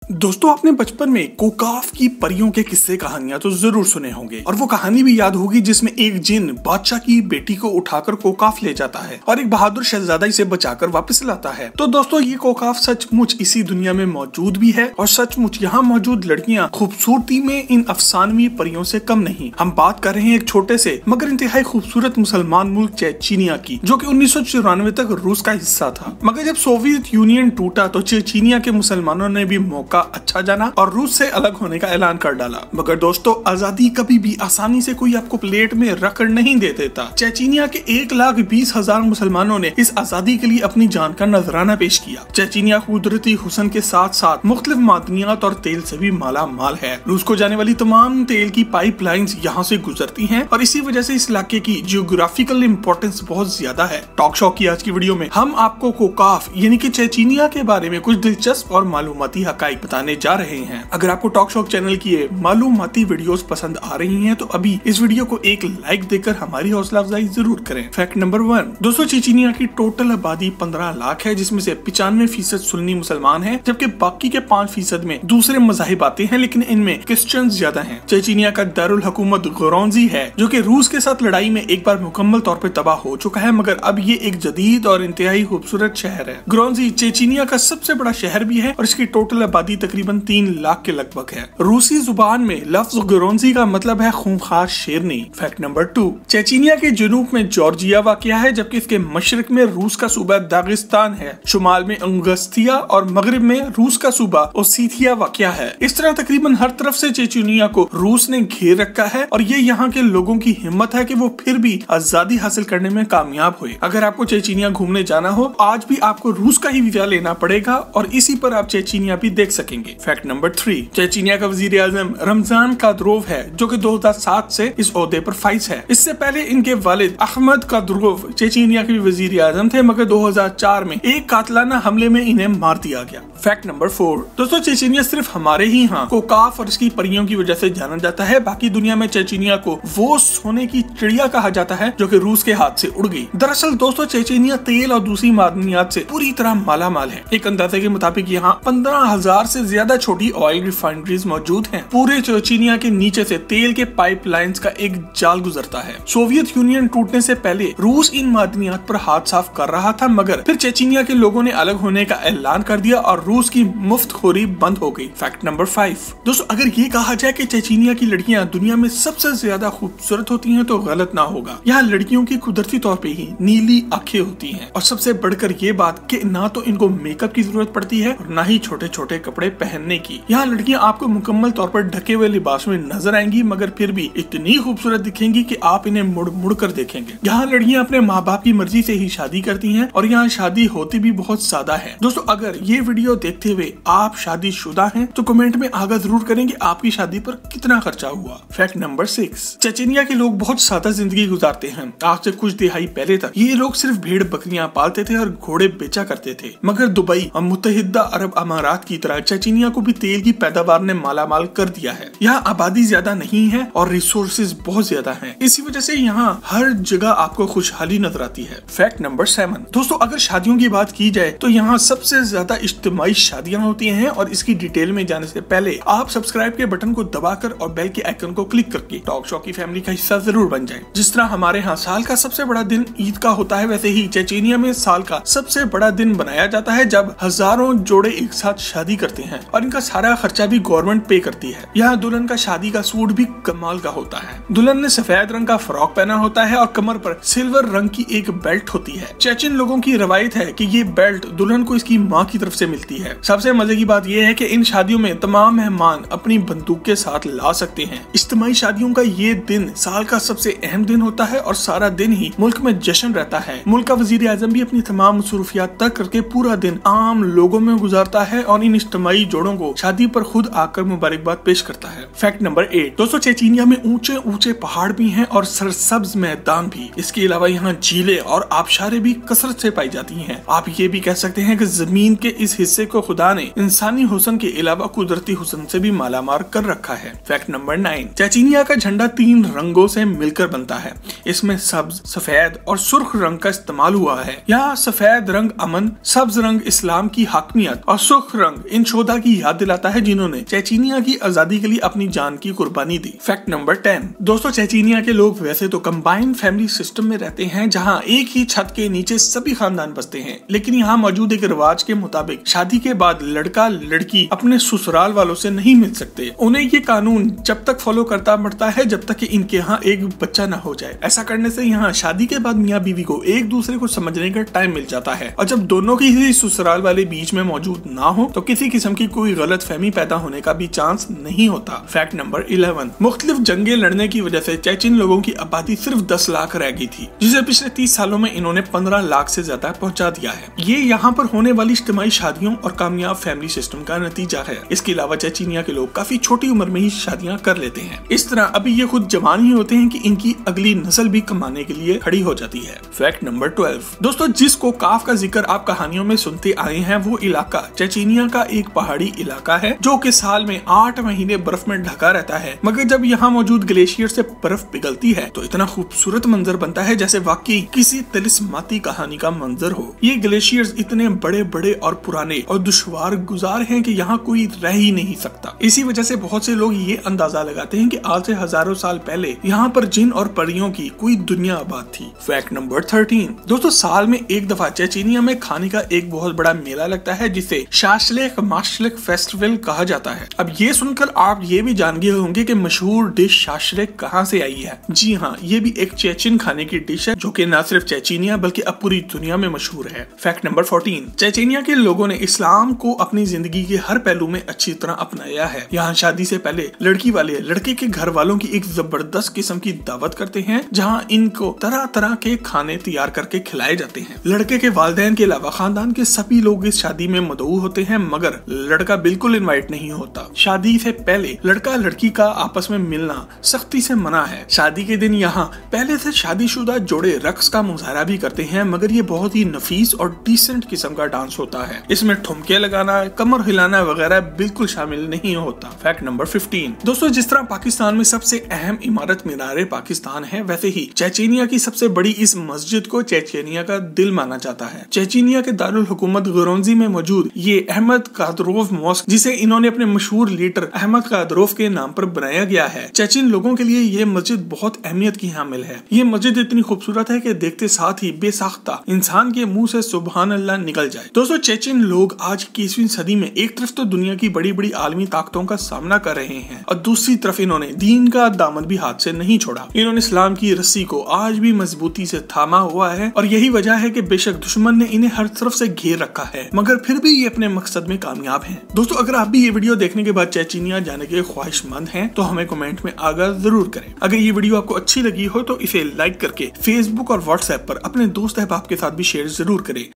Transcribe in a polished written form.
दोस्तों आपने बचपन में कोकाफ की परियों के किस्से कहानियां तो जरूर सुने होंगे और वो कहानी भी याद होगी जिसमें एक जिन बादशाह की बेटी को उठाकर कोकाफ ले जाता है और एक बहादुर शहजादा इसे बचाकर वापस लाता है। तो दोस्तों ये कोकाफ सचमुच इसी दुनिया में मौजूद भी है और सचमुच यहाँ मौजूद लड़कियाँ खूबसूरती में इन अफसानवी परियों से कम नहीं। हम बात कर रहे हैं एक छोटे से मगर इंतहाई खूबसूरत मुसलमान मुल्क चेचनिया की, जो कि 1994 तक रूस का हिस्सा था। मगर जब सोवियत यूनियन टूटा तो चेचनिया के मुसलमानों ने भी मौका अच्छा जाना और रूस से अलग होने का ऐलान कर डाला। मगर दोस्तों आजादी कभी भी आसानी से कोई आपको प्लेट में रखकर नहीं दे देता। चेचनिया के 1,20,000 मुसलमानों ने इस आजादी के लिए अपनी जान का नजराना पेश किया। चेचनिया कुदरती हुस्न के साथ साथ मुख्तलिफ मादनियात और तेल से भी माला माल है। रूस को जाने वाली तमाम तेल की पाइपलाइंस यहाँ से गुजरती हैं और इसी वजह से इस इलाके की जियोग्राफिकल इम्पोर्टेंस बहुत ज्यादा है। टॉक शो की आज की वीडियो में हम आपको कोकाफ यानी कि चेचनिया के बारे में कुछ दिलचस्प और मालूमाती हकाइक बताने जा रहे हैं। अगर आपको टॉक शॉक चैनल की ये मालूमाती वीडियोस पसंद आ रही हैं तो अभी इस वीडियो को एक लाइक देकर हमारी हौसला अफजाई जरूर करें। फैक्ट नंबर 1, दोस्तों चेचनिया की टोटल आबादी 15 लाख है, जिसमें से 95% सुन्नी मुसलमान हैं, जबकि बाकी के 5% में दूसरे मज़ाहिब आते हैं, लेकिन इनमें क्रिश्चियंस ज्यादा हैं। चेचनिया का दारुल हुकूमत ग्रोंजी है, जो कि रूस के साथ लड़ाई में एक बार मुकम्मल तौर पर तबाह हो चुका है, मगर अब ये एक जदीद और इंतहाई खूबसूरत शहर है। ग्रोंजी चेचनिया का सबसे बड़ा शहर भी है और इसकी टोटल आबादी तकरीबन 3 लाख के लगभग है। रूसी जुबान में लफ्ज ग्रोंजी का मतलब है खूंखार शेरनी। फैक्ट नंबर 2, चेचनिया के जनूब में जॉर्जिया वाक़या है, जबकि इसके मशरक में रूस का सूबा दागिस्तान है, शुमाल में अंगस्तिया और मगरिब में रूस का सूबा ओसेथिया वाक़या है। इस तरह तकरीबन हर तरफ से चेचनिया को रूस ने घेर रखा है और ये यहाँ के लोगों की हिम्मत है कि वो फिर भी आजादी हासिल करने में कामयाब हुए। अगर आपको चेचनिया घूमने जाना हो आज भी आपको रूस का ही वीजा लेना पड़ेगा और इसी पर आप चेचनिया भी देख सकेंगे। फैक्ट नंबर 3, चेचनिया का वजीर आज़म रमजान कादरोव है, जो कि 2007 से इस ओहदे पर फाइज है। इससे पहले इनके वालिद अहमद कादरोव चेचनिया के वजीर आज़म थे, मगर 2004 में एक कातलाना हमले में इन्हें मार दिया गया। फैक्ट नंबर 4, दोस्तों चेचनिया सिर्फ हमारे ही यहाँ कोकाफ और इसकी परियों की वजह से जाना जाता है। बाकी दुनिया में चेचनिया को वो सोने की चिड़िया कहा जाता है जो कि रूस के हाथ से उड़ गई। दरअसल दोस्तों चेचनिया तेल और दूसरी मादनियात से पूरी तरह माला माल है। एक अंदाजे के मुताबिक यहाँ 15,000 से ज्यादा छोटी ऑयल रिफाइनरीज मौजूद हैं। पूरे चेचनिया के नीचे से तेल के पाइपलाइंस का एक जाल गुजरता है। सोवियत यूनियन टूटने से पहले रूस इन मादनियात पर हाथ साफ कर रहा था, मगर फिर चेचनिया के लोगों ने अलग होने का ऐलान कर दिया और रूस की मुफ्तखोरी बंद हो गई। फैक्ट नंबर 5, दोस्तों अगर ये कहा जाए कि चेचनिया की लड़कियां दुनिया में सबसे ज्यादा खूबसूरत होती हैं तो गलत ना होगा। यहाँ लड़कियों की कुदरती तौर पे ही नीली आंखें होती हैं और सबसे बढ़कर ये बात कि ना तो इनको मेकअप की जरूरत पड़ती है और ना ही छोटे छोटे कपड़े पहनने की। यहाँ लड़कियां आपको मुकम्मल तौर पर ढके हुए लिबास में नजर आएंगी, मगर फिर भी इतनी खूबसूरत दिखेंगी कि आप इन्हें मुड़ मुड़ कर देखेंगे। यहाँ लड़कियां अपने माँ बाप की मर्जी से ही शादी करती हैं और यहाँ शादी होती भी बहुत सादा है। दोस्तों अगर ये वीडियो देखते हुए आप शादीशुदा हैं तो कमेंट में आगाह जरूर करेंगे आपकी शादी पर कितना खर्चा हुआ। फैक्ट नंबर 6, चेचनिया के लोग बहुत सादा जिंदगी गुजारते हैं। आज से कुछ दिहाई पहले तक ये लोग सिर्फ भेड़ बकरियां पालते थे और घोड़े बेचा करते थे, मगर दुबई और मुत्तहिदा अरब अमारात की तरह चेचनिया को भी तेल की पैदावार ने मालामाल कर दिया है। यहाँ आबादी ज्यादा नहीं है और रिसोर्सेज बहुत ज्यादा हैं। इसी वजह से यहाँ हर जगह आपको खुशहाली नजर आती है। फैक्ट नंबर 7, दोस्तों अगर शादियों की बात की जाए तो यहाँ सबसे ज्यादा इज्तिमाई शादियां होती हैं और इसकी डिटेल में जाने से पहले आप सब्सक्राइब के बटन को दबाकर और बेल के आइकन को क्लिक करके टॉक शो की फैमिली का हिस्सा जरूर बन जाएं। जिस तरह हमारे यहाँ साल का सबसे बड़ा दिन ईद का होता है, वैसे ही चेचनिया में साल का सबसे बड़ा दिन बनाया जाता है जब हजारों जोड़े एक साथ शादी करते हैं और इनका सारा खर्चा भी गवर्नमेंट पे करती है। यहाँ दुल्हन का शादी का सूट भी कमाल का होता है। दुल्हन ने सफेद रंग का फ्रॉक पहना होता है और कमर पर सिल्वर रंग की एक बेल्ट होती है। चेचन लोगों की रवायत है कि ये बेल्ट दुल्हन को इसकी माँ की तरफ से मिलती है। सबसे मजे की बात यह है कि इन शादियों में तमाम मेहमान अपनी बंदूक के साथ ला सकते हैं। इज्तिमाई शादियों का ये दिन साल का सबसे अहम दिन होता है और सारा दिन ही मुल्क में जश्न रहता है। मुल्क का वजीर आजम भी अपनी तमाम मसरूफियात तक करके पूरा दिन आम लोगों में गुजारता है और इन इज्तिमाई जोड़ों को शादी पर खुद आकर मुबारकबाद पेश करता है। फैक्ट नंबर 8, दोस्तों चेचनिया में ऊंचे ऊंचे पहाड़ भी हैं और सरसब्ज मैदान भी। इसके अलावा यहाँ झीलें और आबशारें भी कसरत से पाई जाती हैं। आप ये भी कह सकते हैं कि जमीन के इस हिस्से को खुदा ने इंसानी हुस्न के अलावा कुदरती हुस्न से भी मालामाल कर रखा है। फैक्ट नंबर 9, चेचनिया का झंडा 3 रंगों से मिलकर बनता है। इसमें सब्ज, सफेद और सुर्ख रंग का इस्तेमाल हुआ है। यहाँ सफेद रंग अमन, सब्ज रंग इस्लाम की हाकमियत और सुर्ख रंग इन शोधा की याद दिलाता है जिन्होंने चेचनिया की आजादी के लिए अपनी जान की कुर्बानी दी। फैक्ट नंबर 10, दोस्तों चेचनिया के लोग वैसे तो कंबाइंड फैमिली सिस्टम में रहते हैं जहाँ एक ही छत के नीचे सभी खानदान बसते हैं, लेकिन यहाँ मौजूद एक रिवाज के मुताबिक शादी के बाद लड़का लड़की अपने ससुराल वालों से नहीं मिल सकते। उन्हें ये कानून जब तक फॉलो करता पड़ता है जब तक कि इनके यहाँ एक बच्चा ना हो जाए। ऐसा करने से यहाँ शादी के बाद मियाँ बीवी को एक दूसरे को समझने का टाइम मिल जाता है, और जब दोनों की ही ससुराल वाले बीच में मौजूद ना हो तो किसी किस्म की कोई गलत फहमी पैदा होने का भी चांस नहीं होता। फैक्ट नंबर 11, मुख्तलिफ जंगे लड़ने की वजह से चेचन लोगों की आबादी सिर्फ 10 लाख रह गई थी, जिसे पिछले 30 सालों में इन्होंने 15 लाख से ज्यादा पहुंचा दिया है। ये यहाँ पर होने वाली इज्तिमाई शादियों और कामयाब फैमिली सिस्टम का नतीजा है। इसके अलावा चेचनिया के लोग काफी छोटी उम्र में ही शादियां कर लेते हैं। इस तरह अभी ये खुद जवान ही होते हैं कि इनकी अगली नस्ल भी कमाने के लिए खड़ी हो जाती है। फैक्ट नंबर 12, दोस्तों जिस कोकाफ का जिक्र आप कहानियों में सुनते आए हैं वो इलाका चेचनिया का एक पहाड़ी इलाका है जो कि साल में 8 महीने बर्फ में ढका रहता है, मगर जब यहाँ मौजूद ग्लेशियर से बर्फ पिघलती है तो इतना खूबसूरत मंजर बनता है जैसे वाकई किसी तिलिस्माती कहानी का मंजर हो। ये ग्लेशियर्स इतने बड़े बड़े और पुराने और दुश्वार गुजार हैं कि यहाँ कोई रह ही नहीं सकता। इसी वजह से बहुत से लोग ये अंदाजा लगाते हैं कि आज से हजारों साल पहले यहाँ पर जिन और परियों की कोई दुनिया आबाद थी। फैक्ट नंबर 13, दोस्तों साल में एक दफा चेचनिया में खाने का एक बहुत बड़ा मेला लगता है जिसे शाशलेक माशलेक फेस्टिवल कहा जाता है। अब ये सुनकर आप ये भी जान गए होंगे कि मशहूर डिश शाशलेक कहाँ से आई है। जी हाँ, ये भी एक चेचन खाने की डिश है जो कि न सिर्फ चेचनिया बल्कि अब पूरी दुनिया में मशहूर है। फैक्ट नंबर 14, चेचनिया के लोगों ने इस्लाम को अपनी जिंदगी के हर पहलू में अच्छी तरह अपनाया है। यहाँ शादी से पहले लड़की वाले लड़के के घर वालों की एक जबरदस्त किस्म की दावत करते हैं जहाँ इनको तरह तरह के खाने तैयार करके खिलाए जाते हैं। लड़के के वालिदैन के अलावा खानदान के सभी लोग इस शादी में मदऊ होते हैं, मगर लड़का बिल्कुल इनवाइट नहीं होता। शादी से पहले लड़का लड़की का आपस में मिलना सख्ती से मना है। शादी के दिन यहाँ पहले से शादीशुदा जोड़े रक्स का मुजाहरा भी करते हैं, मगर ये बहुत ही नफीस और डिसेंट किस्म का डांस होता है। इसमें ठुमके लगाना, कमर हिलाना वगैरह बिल्कुल शामिल नहीं होता। फैक्ट नंबर 15, दोस्तों जिस तरह पाकिस्तान में सबसे अहम इमारत मीनार पाकिस्तान है, वैसे ही चेचनिया की सबसे बड़ी इस मस्जिद को चेचनिया का दिल माना जाता है। चेचनिया के दारुल हुकूमत गुरोंजी में मौजूद ये अहमद कादरोव मॉस्क, जिसे इन्होंने अपने मशहूर लीडर अहमद कादरोव के नाम पर बनाया गया है। चेचन लोगों के लिए ये मस्जिद बहुत अहमियत की हामिल है। ये मस्जिद इतनी खूबसूरत है कि देखते साथ ही बेसाख्ता इंसान के मुंह से सुभान अल्लाह निकल जाए। दोस्तों चेचन लोग आज 21वीं सदी में एक तरफ तो दुनिया की बड़ी बड़ी आलमी ताकतों का सामना कर रहे हैं और दूसरी तरफ इन्होंने दीन का दामन भी हाथ से नहीं छोड़ा। इन्होंने इस्लाम की रस्सी को आज भी मजबूती से थामा हुआ है और यही वजह है कि बेशक दुश्मन ने इन्हें हर तरफ से घेर रखा है, मगर फिर भी ये अपने मकसद में कामयाब हैं। दोस्तों अगर आप भी ये वीडियो देखने के बाद चेचनिया जाने के ख्वाहिशमंद हैं तो हमें कमेंट में आगाह जरूर करें। अगर ये वीडियो आपको अच्छी लगी हो तो इसे लाइक करके फेसबुक और व्हाट्सएप पर अपने दोस्त अहबाब के साथ भी शेयर जरूर करें।